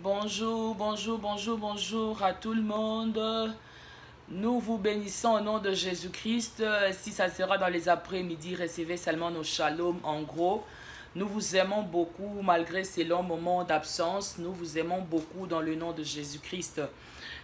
Bonjour, bonjour, bonjour, bonjour à tout le monde. Nous vous bénissons au nom de Jésus-Christ. Si ça sera dans les après-midi, recevez seulement nos shalom en gros. Nous vous aimons beaucoup malgré ces longs moments d'absence. Nous vous aimons beaucoup dans le nom de Jésus-Christ.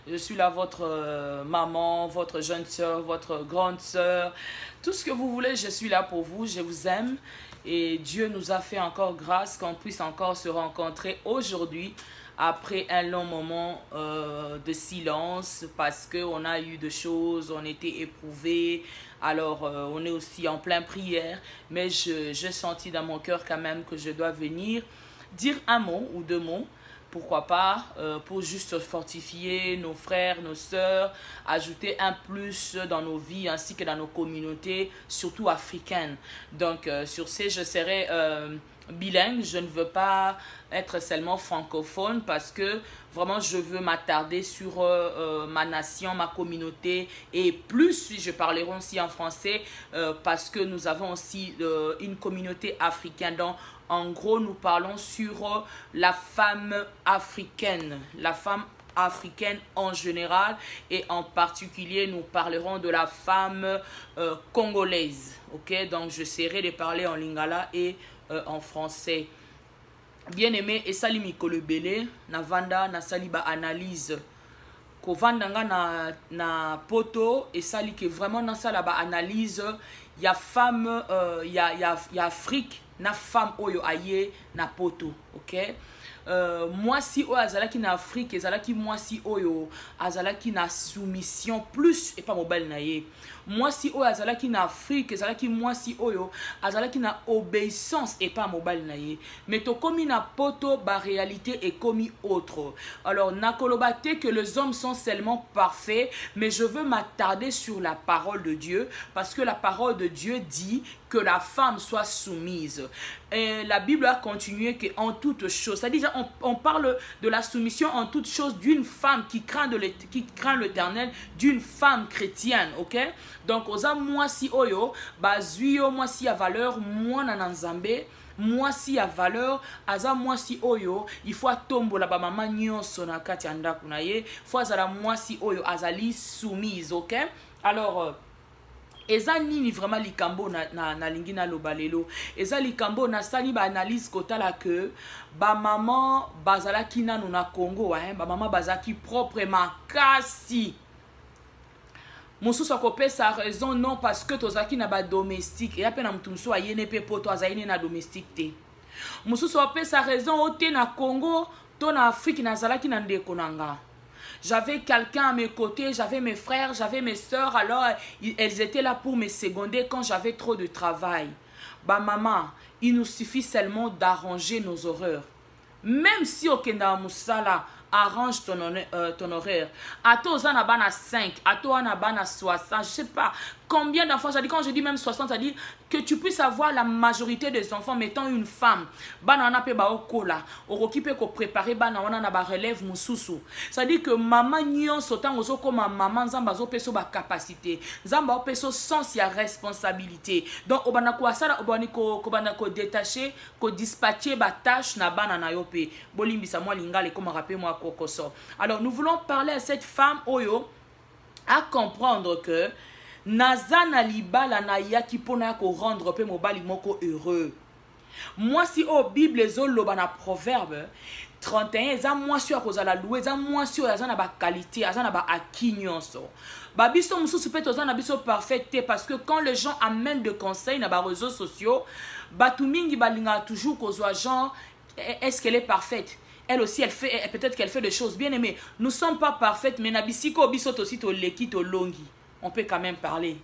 Je suis là, votre maman, votre jeune soeur, votre grande soeur. Tout ce que vous voulez, je suis là pour vous. Je vous aime. Et Dieu nous a fait encore grâce qu'on puisse encore se rencontrer aujourd'hui après un long moment de silence parce qu'on a eu des choses, on était éprouvés. Alors, on est aussi en pleine prière. Mais j'ai senti dans mon cœur quand même que je dois venir dire un mot ou deux mots. Pourquoi pas, pour juste fortifier nos frères, nos sœurs, ajouter un plus dans nos vies ainsi que dans nos communautés, surtout africaines. Donc, sur ce, je serai bilingue. Je ne veux pas être seulement francophone parce que vraiment, je veux m'attarder sur ma nation, ma communauté et plus, si je parlerai aussi en français, parce que nous avons aussi une communauté africaine. Donc, en gros, nous parlons sur la femme africaine, en général et en particulier, nous parlerons de la femme congolaise. Ok, donc j'essaierai de parler en lingala et en français. Bien aimé, et sali mikolo belé, na vanda na sali ba analyse. Ko vandanga na poto et sali que vraiment na sala ba analyse, ya femme, ya Afrique. Na femme oyo aye na poto, ok? Moi si oyo azalaki na Afrique, ezalaki moi si oyo azalaki na soumission plus et pas mobile na ye. Moi si oyo azalaki na Afrique, ezalaki moi si oyo azalaki na obéissance et pas mobile na ye. Mais to komi na poto, ba réalité est commis autre. Alors nakoloba te que les hommes sont seulement parfaits, mais je veux m'attarder sur la parole de Dieu parce que la parole de Dieu dit que la femme soit soumise. Et la Bible a continué qu'en toutes choses, c'est-à-dire on parle de la soumission en toutes choses d'une femme qui craint l'Éternel, d'une femme chrétienne, ok? Donc, oza moi si oyo, bazuyo moi si a valeur, moi nananzambe, moi si a valeur, aza moi si oyo, il faut tombola ba mama nyonso na kati ya ndaku na ye, faut azala moi si oyo azali soumise, ok? Alors, eza nini vraiment likambo na lingi na lobalelo eza likambo na sali ba analyse kotala que ba maman bazalaki nanu na Congo ba maman bazaki propre makasi mususu akopesa raison non parce que tozaki na ba domestique et apena mutu mususu ayene pe poto azayine na domestique te mususu apesa raison ote na Congo to na Afrique nazalaki na ndeko nanga. J'avais quelqu'un à mes côtés, j'avais mes frères, j'avais mes soeurs, alors elles étaient là pour me seconder quand j'avais trop de travail. Bah maman, il nous suffit seulement d'arranger nos horreurs. Même si au Kenda Moussala arrange ton horaire. À toi, on a 5, à toi, on a 60, je sais pas combien d'enfants. Quand je dis même 60, ça dit que tu puisses avoir la majorité des enfants mettant une femme. Banana pe ba okola, orokipe ko préparer banana na ba relève mususu. Ça dit que maman nyon sotan ozo comme maman zamba zo peso ba capacité. Zamba peso sens ya responsabilité. Donc obana ko asala obani ko bana ko détacher, ko dispatcher ba tâche na banana yope. Bolimbisa moi lingale comme rappelle moi kokoso. Alors nous voulons parler à cette femme oyo à comprendre que Nazana libala na yaki pona ko rendre pe mobali moko heureux. Moi si au Bible ezoloba na proverbe 31 eza moi si akozala louer eza moi si azana ba qualité azana ba akinyonso. Ba biso mususu pe tozana biso parfaite parce que quand les gens amènent de conseils na ba réseaux sociaux, batu mingi balinga toujours kozwa genre est-ce qu'elle est parfaite? Elle aussi, peut-être qu'elle fait des choses bien aimées. Nous ne sommes pas parfaites, mais nabisiko bisot aussi to leki to longi. On peut quand même parler.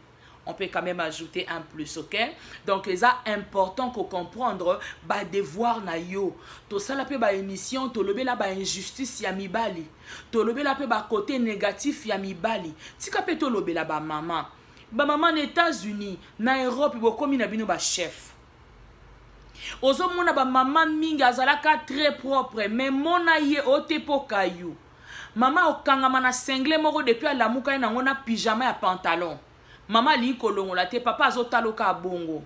On peut quand même ajouter un plus, ok? Donc, c'est important qu'on comprendre ba devoir na yo. To sala pe ba émission, to lobe la ba injustice ya mibali. To lobe la pe ba côté négatif ya mibali. Tika pe to lobe la ba maman. Ba maman aux États-Unis, na Europe, bo komi na bino ba chef. Ozo mona ba maman mingi azalaka très propre, mais mona ye otepo kayu. Maman okangama na sengle moko depuis la muka na ngona pyjama ya pantalon. Maman li kolongo la te papa azotaloka bongo.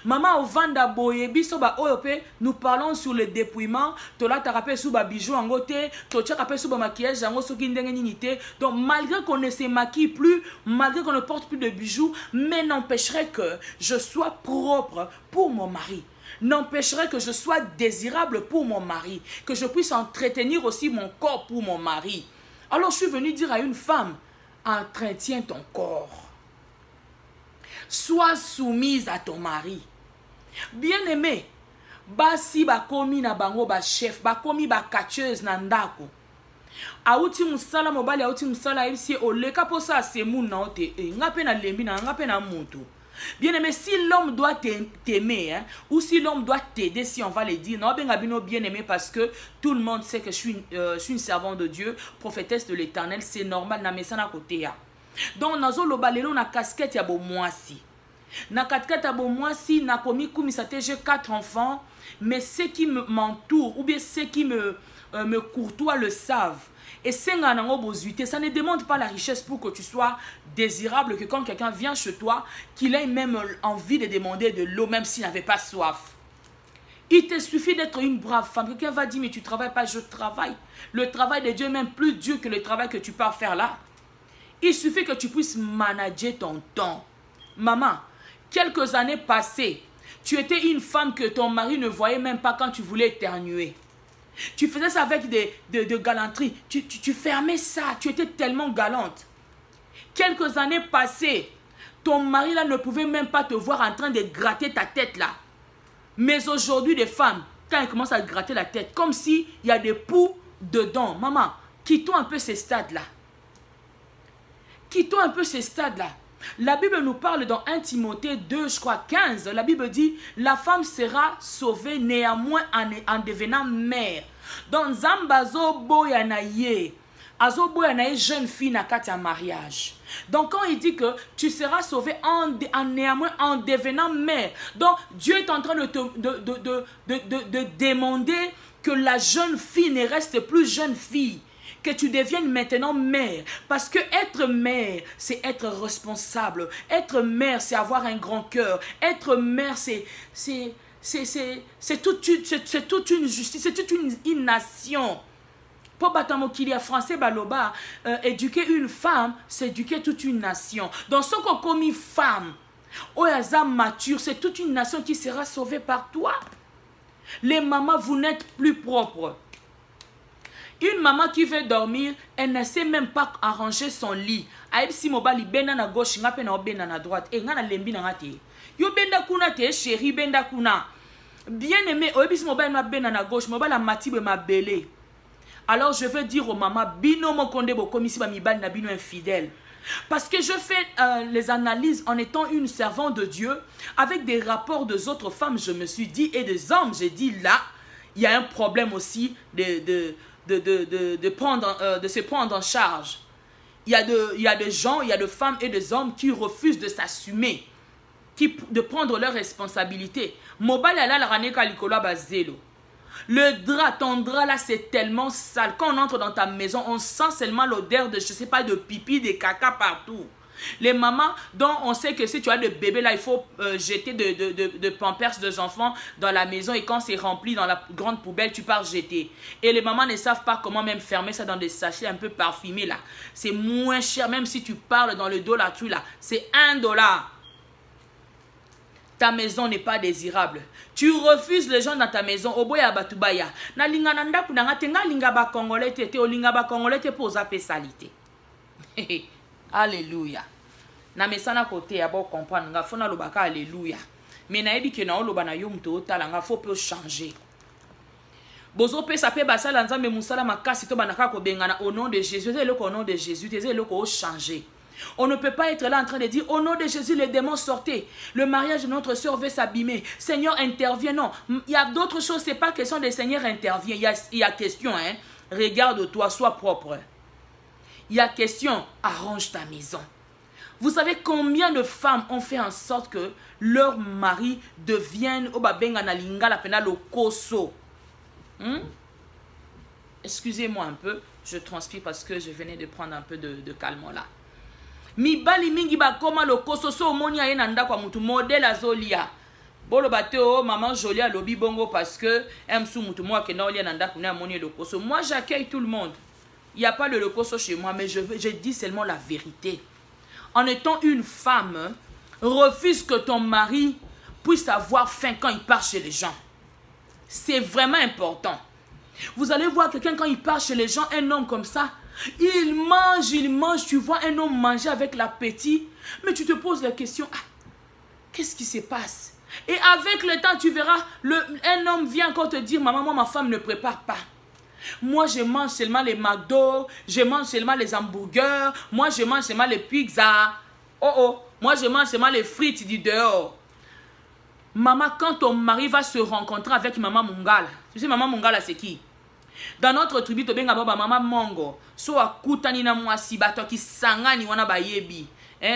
Maman, au vanda boye, biso ba oyope, nous parlons sur le dépouillement. Tola ta rappelle sous ba bijoux en goté, tocha rappelle sous ba maquillage en goso kindengenité. Donc, malgré qu'on ne se maquille plus, malgré qu'on ne porte plus de bijoux, mais n'empêcherait que je sois propre pour mon mari. N'empêcherait que je sois désirable pour mon mari. Que je puisse entretenir aussi mon corps pour mon mari. Alors, je suis venue dire à une femme, entretiens ton corps. Sois soumise à ton mari. Bien-aimé, basi bakomi na bango ba chef, bakomi ba catcheuse na ndako. Auti musala mobali auti musala ibisi oleka posa semu na ote ngape na lembi na ngape na mutu. Bien-aimé, si l'homme doit t'aimer, hein, ou si l'homme doit t'aider, si on va le dire, non, bien-aimé, parce que tout le monde sait que je suis une servante de Dieu, prophétesse de l'Éternel, c'est normal, na mesana côté ya. Donc, nazo lobalelo na casquette ya bo moisi. Na casquette ya bo moisi, na komi kumisate, j'ai 4 enfants, mais ceux qui m'entourent, ou bien ceux qui me courtoient le savent. Et ça ne demande pas la richesse pour que tu sois désirable, que quand quelqu'un vient chez toi, qu'il ait même envie de demander de l'eau, même s'il n'avait pas soif. Il te suffit d'être une brave femme. Quelqu'un va dire, mais tu ne travailles pas, je travaille. Le travail de Dieu est même plus dur que le travail que tu peux faire là. Il suffit que tu puisses manager ton temps. Maman, quelques années passées, tu étais une femme que ton mari ne voyait même pas quand tu voulais éternuer. Tu faisais ça avec de galanterie. Tu fermais ça. Tu étais tellement galante. Quelques années passées, ton mari là ne pouvait même pas te voir en train de gratter ta tête là. Mais aujourd'hui, les femmes, quand elles commencent à gratter la tête, comme s'il y a des poux dedans. Maman, quittons un peu ces stades-là. Quittons un peu ces stades-là. La Bible nous parle dans 1 Timothée 2, je crois 15. La Bible dit, la femme sera sauvée néanmoins en devenant mère. Dans Zambazo Boyanaye, Azo Boyanaye, jeune fille n'a qu'à mariage. Donc quand il dit que tu seras sauvée néanmoins en devenant mère. Donc Dieu est en train de demander que la jeune fille ne reste plus jeune fille. Que tu deviennes maintenant mère. Parce que être mère, c'est être responsable. Être mère, c'est avoir un grand cœur. Être mère, c'est toute une justice, c'est toute une nation. Pour batamo qu'il y a français baloba, éduquer une femme, c'est éduquer toute une nation. Dans ce qu'on commis femme, oyaza mature, c'est toute une nation qui sera sauvée par toi. Les mamans, vous n'êtes plus propres. Une maman qui veut dormir, elle ne sait même pas arranger son lit. Aïe si mobali benda na gauche, nga pe na benda na droite. Et nga na lembi na ngate. Yo benda kuna te chérie benda kuna. Bien aimé, oyebi si mobali ma benda na gauche, mobali matibe ma belé. Alors je veux dire aux mamans, bino mo konde bo komisi ba mibali na bino infidèle. Parce que je fais les analyses en étant une servante de Dieu, avec des rapports des autres femmes, je me suis dit, et des hommes, j'ai dit là, il y a un problème aussi de se prendre en charge. Il y a des gens, il y a des femmes et des hommes qui refusent de s'assumer, de prendre leurs responsabilités. Le drap, ton drap là, c'est tellement sale. Quand on entre dans ta maison, on sent seulement l'odeur de, je sais pas, de pipi, de caca partout. Les mamans, dont on sait que si tu as des bébés là, il faut jeter de pampers des enfants dans la maison et quand c'est rempli dans la grande poubelle, tu pars jeter. Et les mamans ne savent pas comment même fermer ça dans des sachets un peu parfumés là. C'est moins cher, même si tu parles dans le dollar là, c'est $1. Ta maison n'est pas désirable. Tu refuses les gens dans ta maison. Oboya batubaya. Na linga nanda kunanga tenga linga ba congolais te o linga ba congolais te posa pesalité. Alléluia. Na mesana côté ya bo comprendre nga fona lobaka alléluia. Mais na ebi ke na oloba na yo mto otala nga faut peu changer. Bozo pe sa pe basala nzambe musala makasi to banaka ko bengana au nom de Jésus. C'est le nom de Jésus, c'est le ko changer. On ne peut pas être là en train de dire au nom de Jésus les démons sortez. Le mariage de notre soeur veut s'abîmer. Seigneur intervient. Non, il y a d'autres choses. C'est pas question de Seigneur intervient. Il y a question. Hein? Regarde-toi, sois propre. Il y a question. Arrange ta maison. Vous savez combien de femmes ont fait en sorte que leur mari devienne le koso. Excusez-moi un peu. Je transpire parce que je venais de prendre un peu de calme là. Mibali mingi ba koma lo koso so omoni aye na ndako mutu modèle azolia. Bolo bateo, maman jolie à lobby bongo parce que moi j'accueille tout le monde. Il n'y a pas de locoso chez moi, mais je dis seulement la vérité. En étant une femme, refuse que ton mari puisse avoir faim quand il part chez les gens. C'est vraiment important. Vous allez voir quelqu'un quand il part chez les gens, un homme comme ça, il mange, tu vois un homme manger avec l'appétit, mais tu te poses la question, ah, qu'est-ce qui se passe? Et avec le temps, tu verras, un homme vient encore te dire, maman, moi, ma femme ne prépare pas. Moi, je mange seulement les McDo, je mange seulement les hamburgers, moi, je mange seulement les pizzas. Moi, je mange seulement les frites du dehors. Maman, quand ton mari va se rencontrer avec maman Mungala, tu sais, maman Mungala, c'est qui? Dans notre tribu, tu as maman Mongo, so akutani na mwasi bato ki sangani wana bayebi.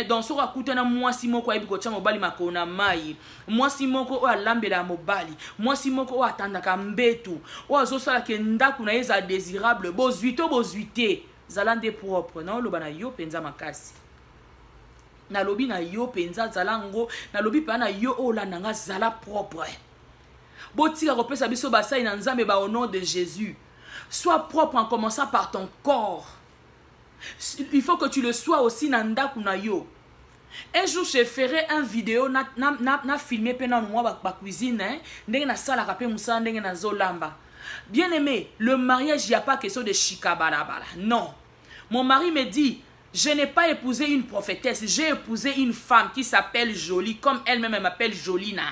Donc so akutana mwasi moko ayebi ko tshama mobali makona mai. Mwasi moko o alambela mobali. Mwasi moko o atandaka mbetu. O azosala ke ndaku na eza désirable, bozuite. Zalande propre. Na loba na yo penza makasi. Na lobi na yo penza zalango, na lobi pa na yo o la nanga zala propre. Botika kopesa biso basai na nzambe ba au nom de Jésus. Sois propre en commençant par ton corps. Il faut que tu le sois aussi nanda kunayo. Un jour, je ferai une vidéo, na filmé pendant moi ma cuisine, ndenge na sala rapé musa ndenge na zolamba. Bien aimé, le mariage, il n'y a pas question de chikabalabala. Non. Mon mari me dit, je n'ai pas épousé une prophétesse, j'ai épousé une femme qui s'appelle Jolie, comme elle-même m'appelle Jolina.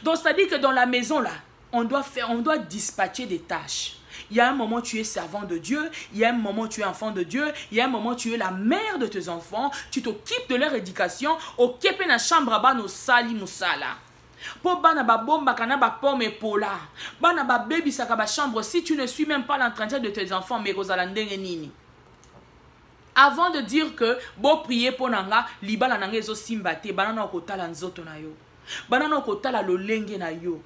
Donc, c'est-à-dire que dans la maison, là, on doit dispatcher des tâches. Il y a un moment où tu es servant de Dieu, il y a un moment où tu es enfant de Dieu, il y a un moment où tu es la mère de tes enfants, tu t'occupes de leur éducation, au kepe na chambre ba no sali musala. Po bana ba bomba kana ba pomme pola. Bana ba baby saka ba chambre si tu ne suis même pas l'entretien de tes enfants mais rosalandenge nini. Avant de dire que bo prier pour nanga libala nanga ezo simbate banana okotala nzoto na yo. Banana okotala lolenge na yo.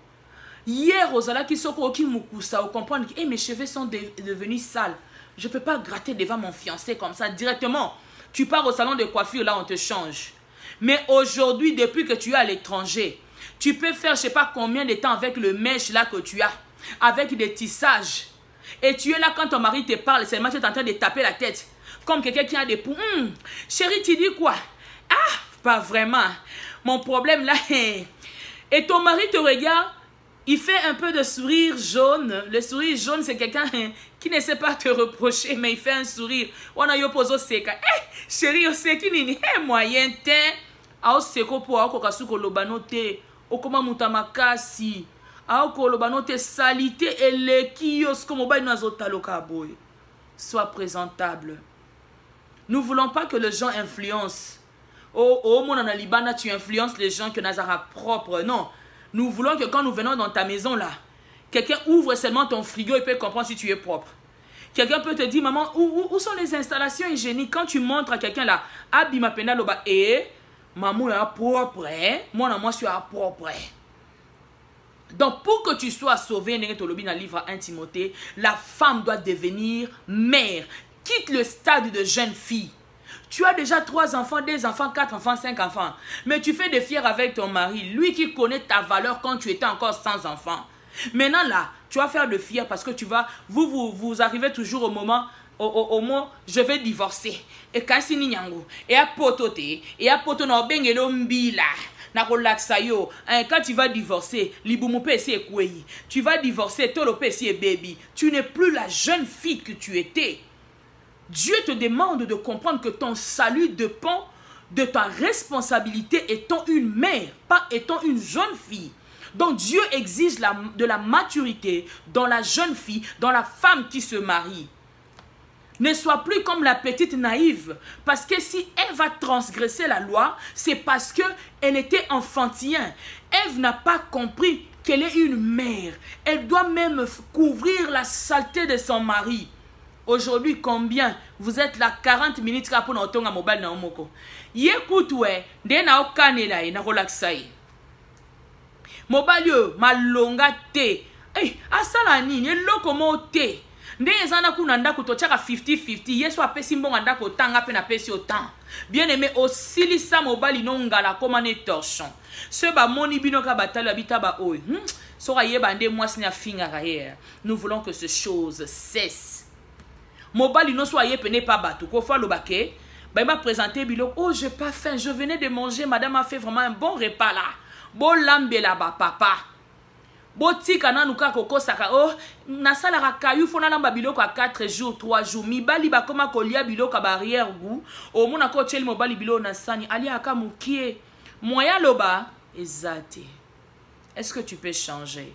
Hier, Rosala qui soko qui mukusa, ou comprendre que mes cheveux sont devenus sales. Je ne peux pas gratter devant mon fiancé comme ça directement. Tu pars au salon de coiffure, là on te change. Mais aujourd'hui, depuis que tu es à l'étranger, tu peux faire je ne sais pas combien de temps avec le mèche là que tu as, avec des tissages. Et tu es là quand ton mari te parle, seulement tu es en train de taper la tête. Comme quelqu'un qui a des poux. Chérie, tu dis quoi? Ah, pas vraiment. Mon problème là, et ton mari te regarde. Il fait un peu de sourire jaune. Le sourire jaune, c'est quelqu'un qui ne sait pas te reprocher, mais il fait un sourire. On a yo pozo seka. Eh, chérie, yo seki nini? Eh, moyen te. Ao seko po ao kokasuko lobano te. Okoma mutamakasi. Ao ko lobano te salite eleki yo sko mobile nazotalo kaboy. Sois présentable. Nous ne voulons pas que les gens influencent. Oh, mon analibana, tu influences les gens que Nazara propre. Non. Nous voulons que quand nous venons dans ta maison là, quelqu'un ouvre seulement ton frigo et peut comprendre si tu es propre. Quelqu'un peut te dire, maman, où sont les installations hygiéniques? Quand tu montres à quelqu'un là, Abima Penda Loba, maman est propre, moi je suis propre. Donc pour que tu sois sauvé, dans le livre 1 Timothée, la femme doit devenir mère. Quitte le stade de jeune fille. Tu as déjà 3 enfants, 2 enfants, 4 enfants, 5 enfants. Mais tu fais des fiers avec ton mari. Lui qui connaît ta valeur quand tu étais encore sans enfants. Maintenant là, tu vas faire de fiers parce que tu vas... Vous arrivez toujours au moment... Au moment, je vais divorcer. Et quand c'est Ninyango. Et à potote. Et à potote, na bengelo mbila. Na relaxa yo. Quand tu vas divorcer, libumupe si ekweyi. Tu vas divorcer, tolope si baby. Tu n'es plus la jeune fille que tu étais. Dieu te demande de comprendre que ton salut dépend de ta responsabilité étant une mère, pas étant une jeune fille. Donc Dieu exige de la maturité dans la jeune fille, dans la femme qui se marie. Ne sois plus comme la petite naïve, parce que si elle va transgresser la loi, c'est parce qu'elle était enfantillin. Ève n'a pas compris qu'elle est une mère. Elle doit même couvrir la saleté de son mari. Aujourd'hui, combien vous êtes là 40 minutes pour nous tonga mobile na omoko. Yekutwe, de na okanela na relaxai. Mobile yo malonga te. Eh, asala nini eloko mo te. nde ezana kuna ndako tochaka 50-50 yeso apesi mbonga ndako tanga pe na pesi autant bien aimé osilisa mobali no ngala koma ne torchon ce ba moni bino ka batalo abita ba oy sora yeba nde mwasi na finga rayer nous voulons que ces choses cessent mobali no so aye pene pa bato ko fa lobake ba m'a présenté bilo oh j'ai pas faim je venais de manger madame a fait vraiment un bon repas là bon lambela ba papa botika nanu ka kokosaka oh nasala ka kayu fona lamba biloko a 4 jours 3 jours mibali ba koma kolia biloko ba arrière goût o mona ko tsheli mobali bilo na sani ali aka mukie moya loba ezate. Est-ce que tu peux changer?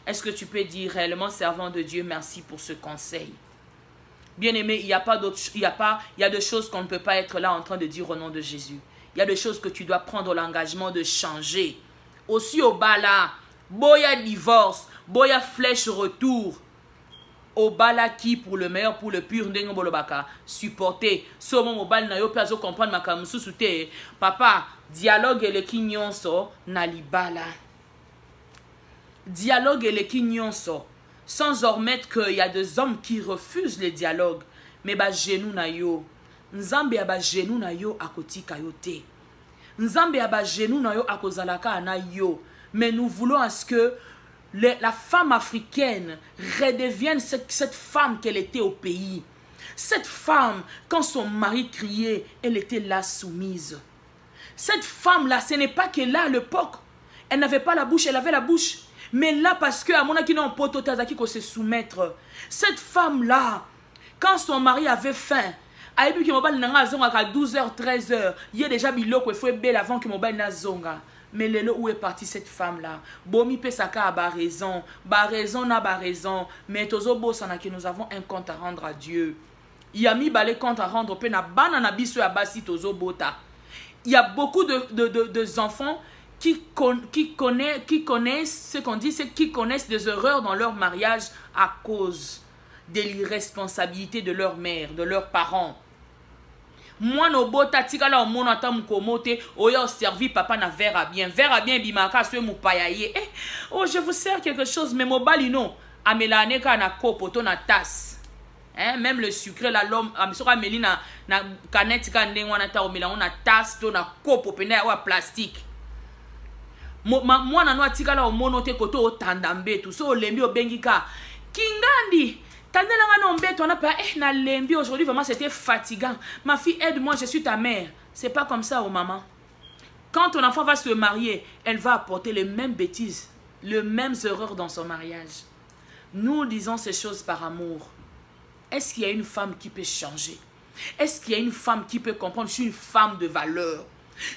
Est-ce que tu peux dire réellement servant de Dieu merci pour ce conseil? Bien aimé, il y a des choses qu'on ne peut pas être là en train de dire au nom de Jésus. Il y a des choses que tu dois prendre l'engagement de changer. Aussi au bas là, boya divorce, boya flèche retour. Au bas là qui pour le meilleur, pour le pur, ndengo bolobaka, supporter. Somo mobile na yo peazo comprendre makamusu sute. Papa, dialogue et le kinyonso na libala. Dialogue et le kinyonso. Sans omettre qu'il y a des hommes qui refusent le dialogue. Mais ba genou na yo. Nzambe ya ba genou na yo akotika yo te. Nzambe ya ba genou na yo akozalaka na yo. Mais nous voulons à ce que la femme africaine redevienne cette femme qu'elle était au pays. Cette femme, quand son mari criait, elle était là soumise. Cette femme-là, ce n'est pas que là, à l'époque, elle n'avait pas la bouche, elle avait la bouche. Mais là, parce que à mon avis, non, poto tazaki ko se soumettre. Cette femme-là, quand son mari avait faim, a vu que mon bal n'a zonga à 12h, 13h, il y a déjà biloko il faut belle avant que mon bal n'a zonga. Mais lelo où est partie cette femme-là? Bomi pesaka a ba raison n'a ba raison. Mais tozo bosana que nous avons un compte à rendre à Dieu. Il y a mis balé compte à rendre pe na banana biso ya basi tozo bota. Il y a beaucoup de enfants qui connaissent ce qu'on dit, c'est qui connaissent des erreurs dans leur mariage à cause de l'irresponsabilité de leur mère, de leurs parents. Moi, no bota tika la mon atam komote, oya servi papa na verre à bien bimaka so mu payaye. Oh, je vous sers quelque chose mais mobali non, amelane ka na kopoto na tasse. Hein, même le sucre là l'homme amsora melina na canette ka ndengwa na ta omela na tasse to na kopo pena wa plastique. Moi na no tika la monote koto otandambe tout so lembi obengika. Kingandi Tandelanga non bête, on a pas na lembi aujourd'hui vraiment c'était fatigant. Ma fille aide-moi, je suis ta mère. C'est pas comme ça, oh maman. Quand ton enfant va se marier, elle va apporter les mêmes bêtises, les mêmes erreurs dans son mariage. Nous disons ces choses par amour. Est-ce qu'il y a une femme qui peut changer? Est-ce qu'il y a une femme qui peut comprendre? Je suis une femme de valeur.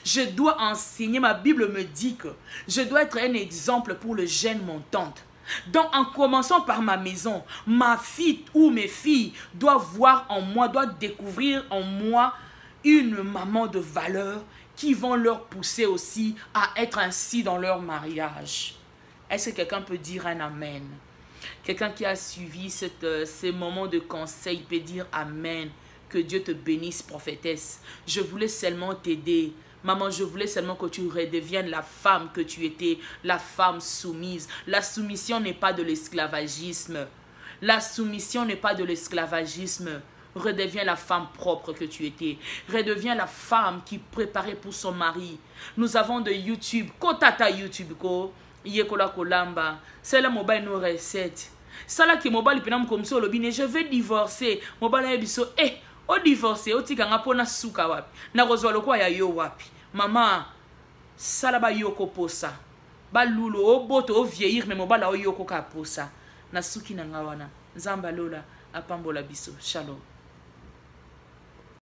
Je dois enseigner, ma Bible me dit que je dois être un exemple pour le jeune montante. Donc en commençant par ma maison, ma fille ou mes filles doivent voir en moi, doivent découvrir en moi une maman de valeur qui vont leur pousser aussi à être ainsi dans leur mariage. Est-ce que quelqu'un peut dire un amen? Quelqu'un qui a suivi ces moments de conseil peut dire amen. Que Dieu te bénisse, prophétesse. Je voulais seulement t'aider. Maman, je voulais seulement que tu redeviennes la femme que tu étais, la femme soumise. La soumission n'est pas de l'esclavagisme. La soumission n'est pas de l'esclavagisme. Redeviens la femme propre que tu étais. Redeviens la femme qui préparait pour son mari. Nous avons de YouTube. Kotata YouTube ko. Yekola kolamba. C'est la mobile nos recettes. Ça là qui mobile penam comme ça lobine. Je vais divorcer. Mobile ebiso o divorcer. O tikanga pona suka wapi. Na kozwalo kwa ya yo wapi. Maman, sala ba yoko posa. Ba lulo o boto o vieillir mais mobala o yoko ka posa. Na suki na ngawana. Nzamba lola apambola biso. Shalom.